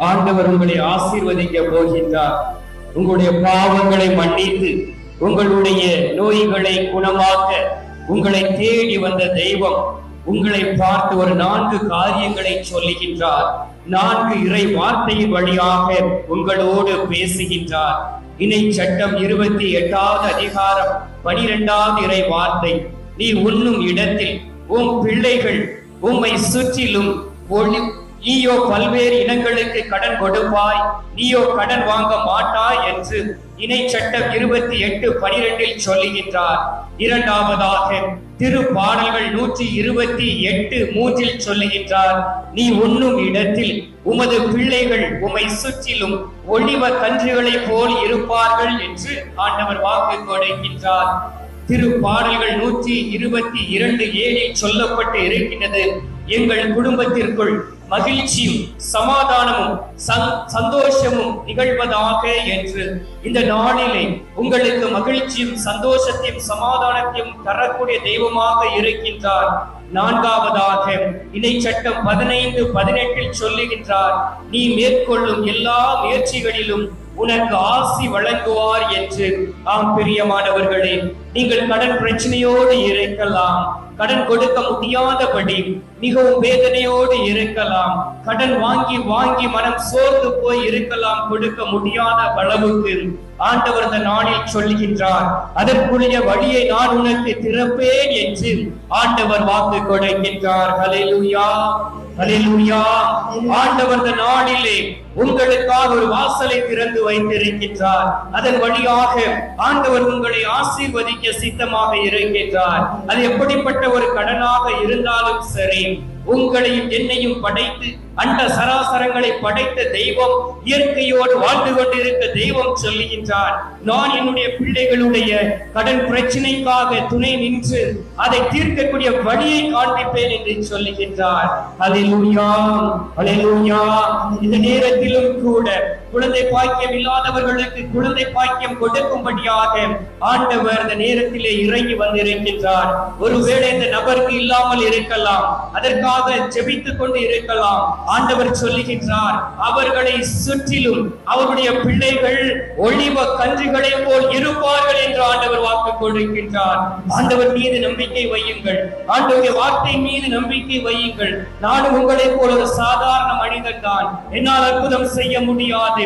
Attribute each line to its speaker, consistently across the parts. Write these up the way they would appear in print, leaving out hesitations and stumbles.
Speaker 1: ஆண்டவர் உங்களை ஆசீர்வதிக்க போகின்றார். உங்களுடைய பாவங்களை மன்னித்து உங்களுடைய நோய்களை குணமாக்க உங்களை தேடி வந்த தெய்வம் உங்களை பார்த்து ஒரு 4 காரியங்களை சொல்லுகின்றார். 4 இறை வார்த்தையின் வழியாக உங்களோடு பேசுகின்றார். இணை சட்டம் 28வது அதிகாரம் 12வது இறை வார்த்தை, நீ உண்ணும் இடத்தில் உன் பிள்ளைகள் உம்மை சுற்றிலும் நீயோ பல்வேறு இனங்களுக்கு கடன் கொடுப்பாய், நீயோ கடன் வாங்க மாட்டாய் என்று இணை சட்டம் 28:12 சொல்லுகின்றார். இரண்டாவதாக திருப்பாடல்கள் 128:3 சொல்லுகின்றார், நீ உண்ணும் இடத்தில் உமது பிள்ளைகள் உம்மை சுற்றிலும் ஒளிவ கன்றுகளை போல் இருப்பார்கள் என்று ஆண்டவர் வாக்கு கொடுக்கின்றார். திருப்பாடல்கள் 122:7 சொல்லப்பட்டு இருக்கின்றது, எங்கள் குடும்பத்திற்குள் மகிழ்ச்சியும் சமாதானமும் சந்தோஷமும் நிகழ்வதாக என்று. இந்த நாளிலே உங்களுக்கு மகிழ்ச்சியும் சந்தோஷத்தையும் சமாதானத்தையும் தரக்கூடிய தெய்வமாக இருக்கின்றார். நான்காவதாக இணை சட்டம் 15:18 சொல்லுகின்றார், நீ மேற்கொள்ளும் எல்லா முயற்சிகளிலும் உனக்கு ஆசி வழங்குவார் என்று. ஆம் பிரியமானவர்களே, நீங்கள் கடன் பிரச்சனையோடு இருக்கலாம், கடன் கொடுக்க முடியாதபடி மிகவும் வேதனையோடு இருக்கலாம், கடன் வாங்கி வாங்கி மனம் சோர்ந்து போய் இருக்கலாம், கொடுக்க முடியாத அளவுக்கு ஆண்டவர் இந்த நாளில் சொல்லுகின்றார், அதற்குரிய வழியை நான் உனக்கு திறப்பேன் என்று ஆண்டவர் வாக்கு கொடுக்கின்றார். ஹல்லேலூயா, ஹல்லேலூயா. ஆண்டவர் இந்த நாளிலே உங்களுக்காக ஒரு வாசலை திறந்து வைத்திருக்கின்றார். அதன் வழியாக ஆண்டவர் உங்களை ஆசீர்வதிக்க சித்தமாக இருக்கின்றார். அது எப்படிப்பட்ட ஒரு கடனாக இருந்தாலும் சரி, உங்களையும் என்னையும் படைத்து அண்ட சராசரங்களை படைத்த தெய்வம், இயற்கையோடு வாழ்ந்து கொண்டிருக்க தெய்வம் சொல்லுகின்றார், நான் என்னுடைய பிள்ளைகளுடைய கடன் பிரச்சனைக்காக துணை நின்று அதை தீர்க்கக்கூடிய வழியை காண்பிப்பேன் என்று சொல்லுகின்றார். ஹல்லேலூயா, ஹல்லேலூயா. இந்த நேரத்திலும் கூட குழந்தை பாக்கியம் இல்லாதவர்களுக்கு குழந்தை பாக்கியம் கொடுக்கும்படியாக ஆண்டவர் இந்த நேரத்திலே இறங்கி வந்திருக்கின்றார். ஒருவேளை இந்த நபருக்கு இல்லாமல் இருக்கலாம், அதற்காக ஜெபித்துக் கொண்டு இருக்கலாம். ஆண்டவர் சொல்லுகின்றார், அவர்களை சுற்றிலும் அவருடைய பிள்ளைகள் ஒளிவ கன்றுகளை போல் இருப்பார்கள் என்று ஆண்டவர் வாக்கு கொடுக்கின்றார். ஆண்டவர் மீது நம்பிக்கை வையுங்கள், ஆண்டவருடைய வார்த்தை மீது நம்பிக்கை வையுங்கள். நானும் உங்களை போல ஒரு சாதாரண மனிதன் தான், என்னால் அற்புதம் செய்ய முடியாது.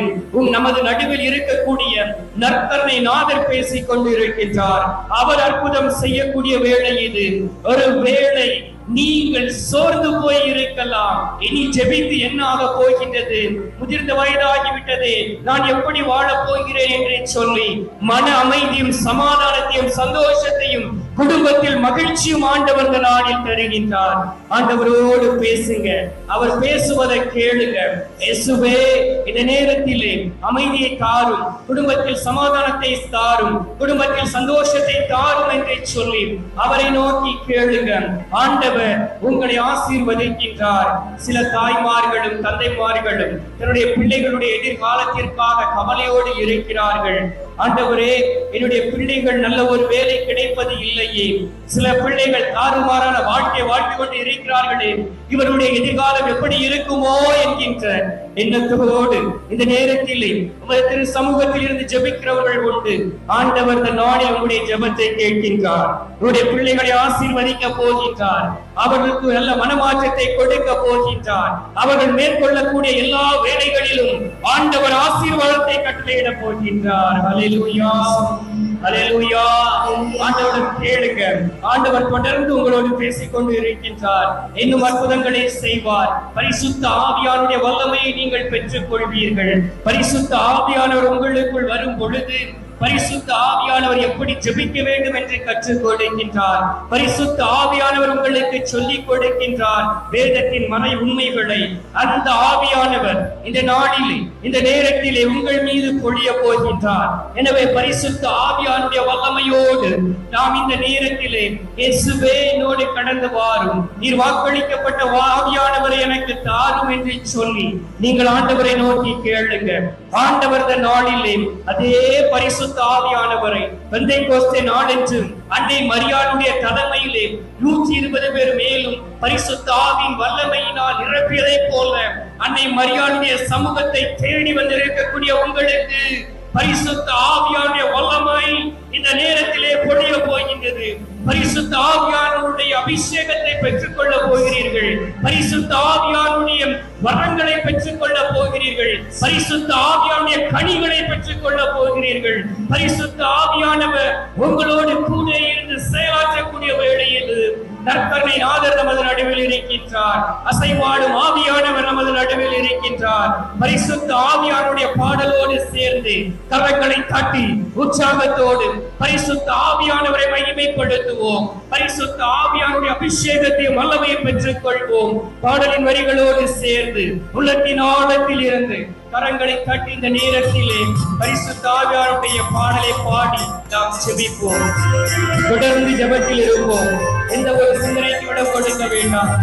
Speaker 1: நமது நடுவில் இருக்கக்கூடிய நற்கருணை நாதர் பேசிக் கொண்டு இருக்கின்றார். அவர் அற்புதம் செய்யக்கூடிய வேளை இது. ஒரு வேளை நீங்கள் சோர்ந்து போய் இருக்கலாம், இனி ஜெபித்து என்ன ஆக போகின்றது, முதிர்ந்த வயதாகிவிட்டது, நான் எப்படி வாழ போகிறேன் என்று சொல்லி மன அமைதியும் சமாதானத்தையும் சந்தோஷத்தையும் குடும்பத்தில் மகிழ்ச்சியும் ஆண்டவர் நாளில் தருகின்றார். ஆண்டவரோடு பேசுங்க, அவர் பேசுவதை கேளுங்க. இயேசுவே, இந்த நேரத்திலே அமைதியை தாரும், குடும்பத்தில் சமாதானத்தை தாரும், குடும்பத்தில் சந்தோஷத்தை தாரும் என்று சொல்லி அவரை நோக்கி கேளுங்க. ஆண்டவர் உங்களை ஆசீர்வதிக்கின்றார். சில தாய்மார்களும் தந்தைமார்களும் தன்னுடைய பிள்ளைகளுடைய எதிர்காலத்திற்காக கவலையோடு இருக்கிறார்கள். ஆண்டவரே, என்னுடைய பிள்ளைகள் நல்ல ஒரு வேலை கிடைப்பது இல்லையே, சில பிள்ளைகள் தாறுமாறான வாழ்க்கை வாழ்ந்து கொண்டு இருக்கிறார்களே, இவருடைய எதிர்காலம் எப்படி இருக்குமோ என்கின்ற எண்ணத்தோடு இந்த நேரத்தில் உங்கள் திரு சமூகத்தில் இருந்து ஜெபிக்கிறவர்கள் உண்டு. ஆண்டவர் இந்த நாளில் உங்களுடைய ஜெபத்தை கேட்கின்றார். உங்களுடைய பிள்ளைகளை ஆசீர்வதிக்க போகின்றார். அவர்களுக்கு நல்ல மனமாற்றத்தை கொடுக்க போகின்றார். அவர்கள் மேற்கொள்ளக்கூடிய எல்லா வேலைகளிலும் ஆண்டவர் ஆசீர்வாதத்தை கட்டளையிட போகின்றார். ஹல்லேலூயா, ஹல்லேலூயா. ஆண்டவரிடம் கேளுங்க, ஆண்டவர் தொடர்ந்து உங்களோடு பேசிக் கொண்டு இருக்கின்றார். இன்னும் அற்புதங்களை செய்வார். பரிசுத்த ஆவியானுடைய வல்லமையை நீங்கள் பெற்றுக் கொள்வீர்கள். பரிசுத்த ஆவியானவர் உங்களுக்குள் வரும் பொழுது பரிசுத்த ஆவியானவர் எப்படி ஜெபிக்க வேண்டும் என்று கற்றுக் கொடுக்கின்றார். பரிசுத்த ஆவியானவர் உங்களுக்கு சொல்லிக் கொடுக்கின்றார் வேதத்தின் மறை உண்மைகளை. அந்த ஆவியானவர் இந்த நாளிலே இந்த நேரத்திலே உங்கள் மீது பொழிய போகின்றார். எனவே பரிசுத்த ஆவியானுடைய வல்லமையோடு நாம் இந்த நேரத்திலே இயேசுவே என்னோடு கடந்து வாரும், நீர் வாக்களிக்கப்பட்ட ஆவியானவரை எனக்கு தாரும் என்று சொல்லி நீங்கள் ஆண்டவரை நோக்கி கேளுங்க. ஆண்டவர் நாளிலே அதே பரிசுத்த ஆவியானவரை பெந்தைக்கோஸ்தே நாளன்று அன்னை மரியாளுடைய தலைமையிலே 120 பேர் மேலும் பரிசுத்த ஆவியின் வல்லமையினால் நிரப்பியதைப் போல அன்னை மரியாளுடைய சமூகத்தை தேடி வந்திருக்கக்கூடிய உங்களுக்கு பரிசுத்த ஆவியானுடைய வல்லமை இந்த நேரத்திலே பொழிய போகின்றது. பரிசுத்த ஆவியானுடைய அபிஷேகத்தை பெற்றுக் கொள்ள போகிறீர்கள். பரிசுத்த ஆவியானுடைய வரங்களை பெற்றுக் கொள்ள போகிறீர்கள். பரிசுத்த ஆவியானுடைய கனிகளை பெற்றுக் கொள்ள போகிறீர்கள். பரிசுத்த ஆவியானவர் உங்களோடு கூட இருந்து செயலாற்றக்கூடிய வேளையில் நற்கருணை நாதர் நமது நடுவில் இருக்கின்றார். அசைவாடும் ஆவியானவர் நமது நடுவில் இருக்கின்றார். பரிசுத்த ஆவியானுடைய பாடலோடு சேர்ந்து கரங்களை தட்டி உற்சாகத்தோடு பரிசுத்த ஆவியானவரை மகிமைப்படுத்துவோம். பரிசுத்த ஆவியானுடைய அபிஷேகத்தையும் வல்லமையும் பெற்றுக் கொள்வோம். பாடலின் வரிகளோடு சேர்ந்து உள்ளத்தின் ஆழத்தில் இருந்து கரங்களை தட்டி இந்த நேரத்திலே பரிசுத்த ஆவியானுடைய பாடலை பாடி நாம் ஜெபிப்போம். தொடர்ந்து ஜெபத்தில் இருப்போம். எந்த ஒரு சிந்தனைக்கு இடம் கொடுக்க வேண்டாம்.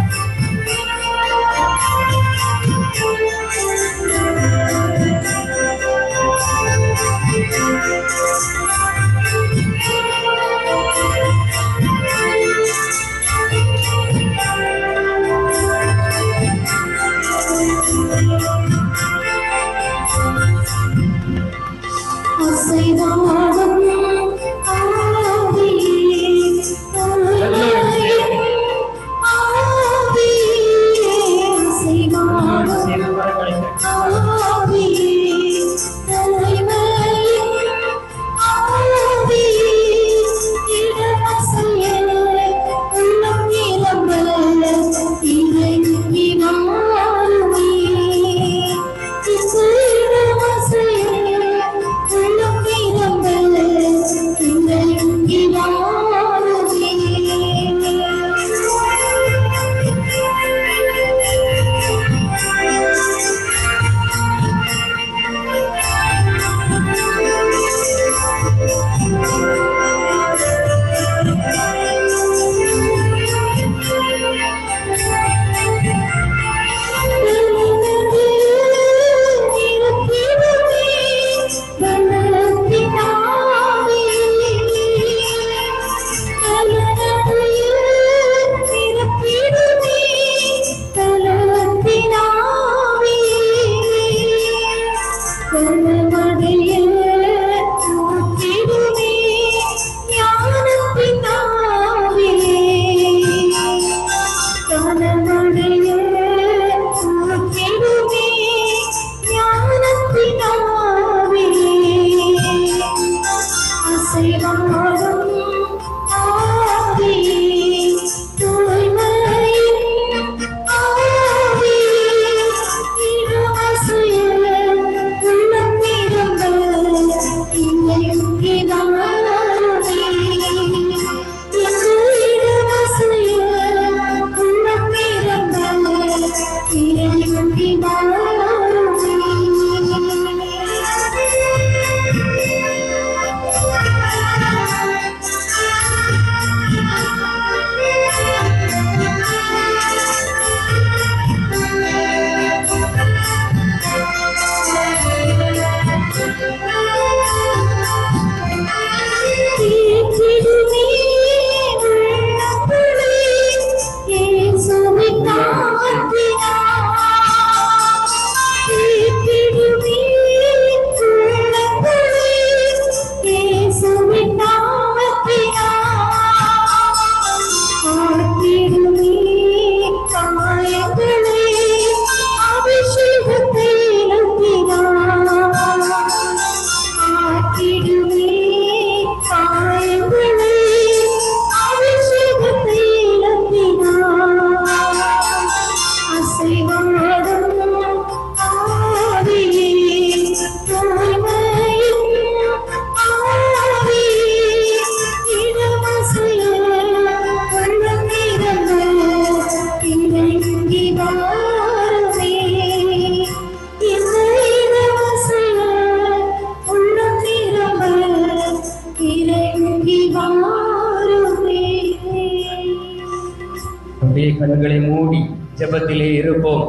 Speaker 1: கண்களை மூடி ஜெபத்திலே இருப்போம்.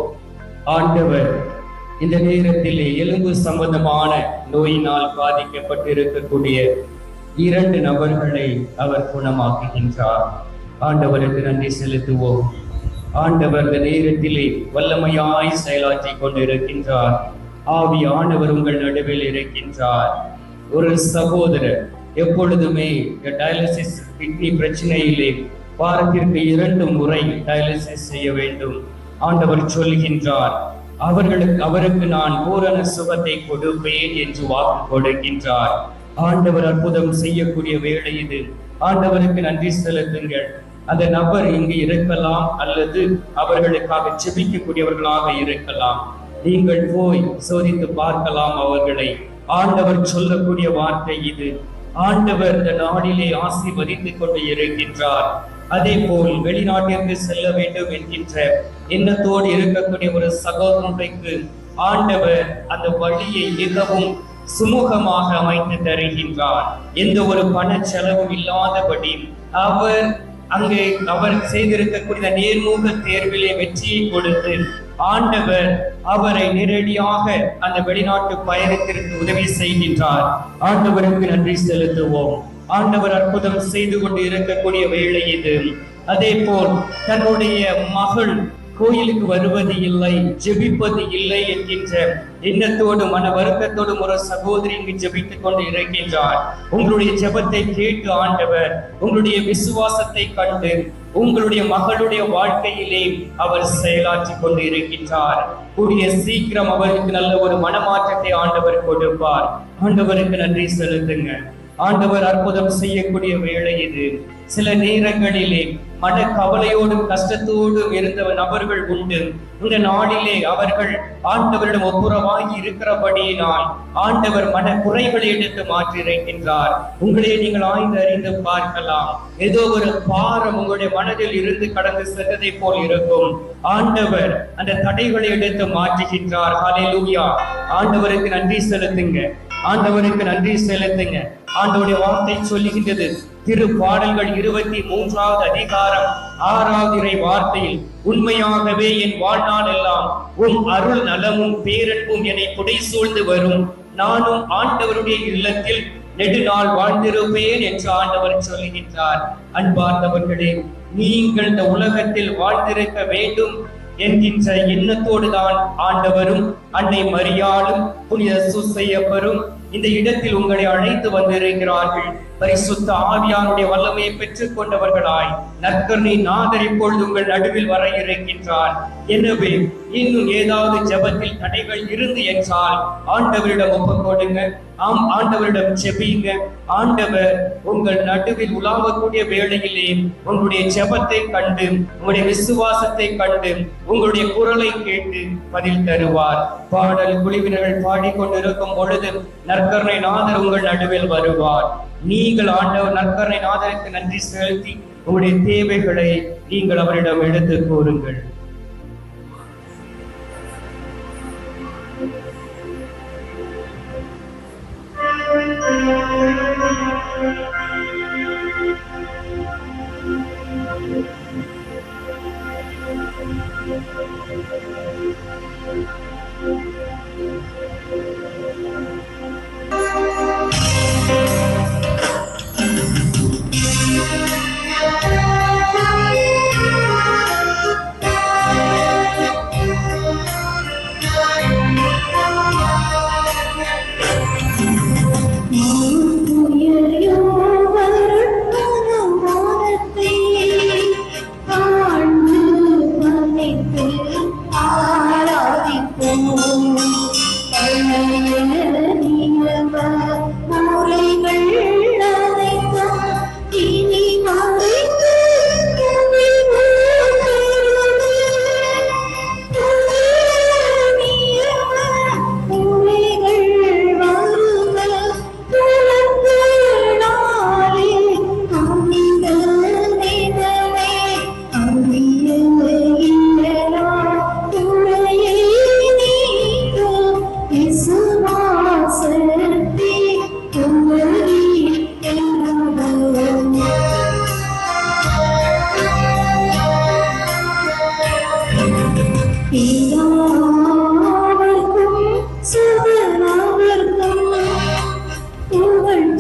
Speaker 1: ஆண்டவர் இந்த நேரத்திலே எலும்பு சம்பந்தமான நோயினால் பாதிக்கப்பட்டு இருக்கக்கூடிய 2 நபர்களை அவர் குணமாக்குகின்றார். ஆண்டவருக்கு நன்றி செலுத்துவோம். ஆண்டவர் இந்த நேரத்திலே வல்லமையாய் செயலாற்றி கொண்டிருக்கின்றார். ஆவியானவர் உங்கள் நடுவில் இருக்கின்றார். ஒரு சகோதரர் எப்பொழுதுமே டயாலிசிஸ் கிட்னி பிரச்சனையிலே வாரத்திற்கு 2 முறை டயாலிசிஸ் செய்ய வேண்டும். ஆண்டவர் சொல்கின்றார், அவருக்கு நான் பூரண சுகத்தை கொடுப்பேன் என்று வாக்கு கொடுக்கின்றார். ஆண்டவர் அற்புதம் செய்யக்கூடிய வேளை இது. ஆண்டவருக்கு நன்றி செலுத்துங்கள். அந்த நபர் இங்கு இருக்கலாம் அல்லது அவர்களுக்காக ஜெபிக்கக்கூடியவர்களாக இருக்கலாம். நீங்கள் போய் சோதித்து பார்க்கலாம் அவர்களை. ஆண்டவர் சொல்லக்கூடிய வார்த்தை இது. ஆண்டவர் இந்த நாளிலே ஆசீர்வதித்துக் கொண்டு இருக்கின்றார். அதே போல் வெளிநாட்டிற்கு செல்ல வேண்டும் என்கின்ற எண்ணத்தோடு இருக்கக்கூடிய ஒரு சகோதரனுக்கு ஆண்டவர் அந்த வழியை மிகவும் சுமூகமாக அமைத்து தருகின்றார். எந்த ஒரு பண செலவும் இல்லாதபடி அவர் செய்திருக்கக்கூடிய நேர்முக தேர்விலே வெற்றியை கொடுத்து ஆண்டவர் அவரை நேரடியாக அந்த வெளிநாட்டு பயணத்திற்கு உதவி செய்கின்றார். ஆண்டவருக்கு நன்றி செலுத்துவோம். ஆண்டவர் அற்புதம் செய்து கொண்டு இருக்கக்கூடிய வேளை இது. அதே போல் தன்னுடைய மகள் கோயிலுக்கு வருவது இல்லை, ஜெபிப்பது இல்லை என்கின்ற எண்ணத்தோடு மன வருத்தத்தோடும் ஒரு சகோதரி இங்கு ஜெபித்துக் கொண்டு இருக்கின்றார். உங்களுடைய ஜெபத்தை கேட்டு ஆண்டவர் உங்களுடைய விசுவாசத்தை கண்டு உங்களுடைய மகளுடைய வாழ்க்கையிலே அவர் செயலாற்றி கொண்டு இருக்கின்றார். கூடிய சீக்கிரம் அவருக்கு நல்ல ஒரு மனமாற்றத்தை ஆண்டவர் கொடுப்பார். ஆண்டவருக்கு நன்றி செலுத்துங்க. ஆண்டவர் அற்புதம் செய்யக்கூடிய வேளை இது. சில நேரங்களிலே மன கவலையோடும் கஷ்டத்தோடும் இருந்த நபர்கள் உண்டு. இந்த நாளிலே அவர்கள் ஆண்டவரிடம் ஒப்புரவாகி இருக்கிறபடியினால் ஆண்டவர் மன குறைகளை எடுத்து மாற்றி இருக்கின்றார். உங்களே நீங்கள் ஆய்ந்து அறிந்து பார்க்கலாம். ஏதோ ஒரு பாரம் உங்களுடைய மனதில் இருந்து கடந்து சென்றதை போல் இருக்கும். ஆண்டவர் அந்த தடைகளை எடுத்து மாற்றுகின்றார். ஹல்லேலூயா. ஆண்டவருக்கு நன்றி செலுத்துங்க. ஆண்டவருக்கு நன்றி செலுத்துங்க. ஆண்டவருடைய வார்த்தை சொல்லுகின்றது, திருப்பாடல்கள் 23வது அதிகாரம் 6வது இறை வார்த்தையில், உண்மையாகவே என் வாழ்நாள் எல்லாம் அருள் நலமும் பேரன்பும் என்னை புடை சூழ்ந்து வரும். நானும் ஆண்டவருடைய இல்லத்தில் நெடுநாள் வாழ்ந்திருப்பேன் என்று ஆண்டவர் சொல்லுகின்றார். அன்பார்ந்தவர்களே, நீங்கள் இந்த உலகத்தில் வாழ்ந்திருக்க வேண்டும் என்கின்ற எண்ணத்தோடு தான் ஆண்டவரும் அன்னை மரியாளும் புனித சூசையப்பரும் இந்த இடத்தில் உங்களை அழைத்து வந்திருக்கிறார்கள். பரிசுத்த ஆவியானுடைய வல்லமையை பெற்றுக் கொண்டவர்களாய் நற்கருணை நாதர் இப்பொழுது உங்கள் நடுவில் வர இருக்கின்றார். எனவே இன்னும் ஏதாவது ஜெபத்தில் தடைகள் இருந்து என்றால் ஆண்டவரிடம் ஒப்புக் கொடுங்க. ஆண்டவரிடம் ஜெபிங்க. ஆண்டவர் உங்கள் நடுவில் உலாவக்கூடிய வேளையிலே உங்களுடைய ஜெபத்தை கண்டு உங்களுடைய விசுவாசத்தை கண்டு உங்களுடைய குரலை கேட்டு பதில் தருவார். பாடல் குழுவினர்கள் பாடிக்கொண்டிருக்கும் பொழுது நற்கருணை நாதர் உங்கள் நடுவில் வருவார். நீங்கள் ஆண்டவர் நற்கருணை நாதருக்கு நன்றி செலுத்தி உங்களுடைய தேவைகளை நீங்கள் அவரிடம் எடுத்து கூறுங்கள்.
Speaker 2: ஆராதிப்போம்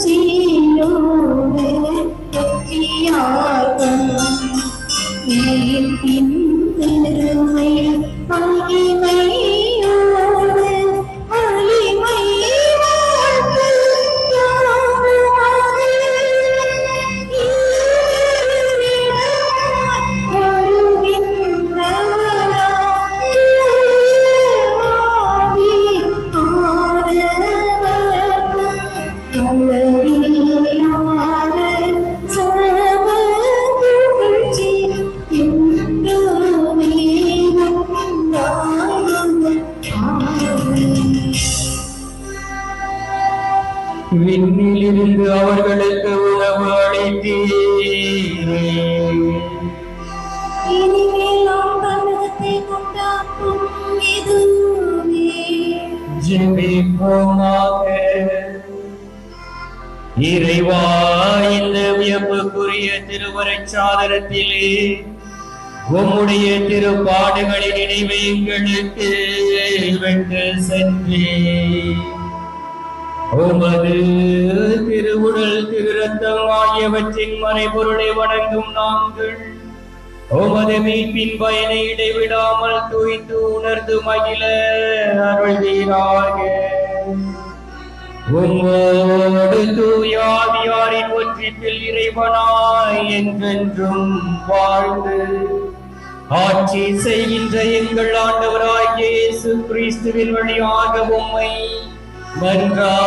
Speaker 2: புகழ்ச்சியோடு வெற்றியாகும் இறையின் பெருமை மகிமையோடு மகிமை வாழ்த்து
Speaker 1: விண்ணிலிருந்து அவர்களுக்கு உணவு அளித்தீரே.
Speaker 2: இனிமேல் நாம் தமிழகத்தை கொண்டாடும் இதுவே.
Speaker 1: ஜெபிப்போமாக. இறைவா, இந்த வியப்புக்குரிய திருவருட் சாதனத்திலே உம்முடைய திருப்பாடுகளின் நினைவை எங்களுக்கு விட்டு சென்றே உமது திருவுடல் திருரத்தம் ஆகியவற்றின் மறைபொருளை வணங்கும் நாங்கள் உமது மீட்பின் பயனை இடைவிடாமல் தூய்த்து உணர்ந்து மகிழ அருள்வீராக. உம்மோடு தூயாவியாரின் ஒற்றிப்பில் இறைவனாய் என்றென்றும் வாழ்ந்து ஆட்சி செய்கின்ற எங்கள் ஆண்டவராகிய இயேசு கிறிஸ்துவின் வழியாக உம்மை மன்றாடுகிறோம்.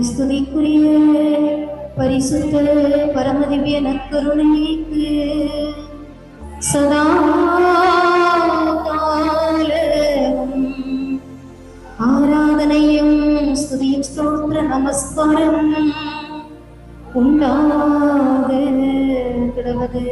Speaker 2: ஸ்துதிக்குரிய பரிசுத்த பரமதிவ்ய நற்கருணைக்கு சதா காலமும் ஆராதனையும் ஸ்துதியும் ஸ்தோத்திர நமஸ்காரம் உண்டாக கிடவது.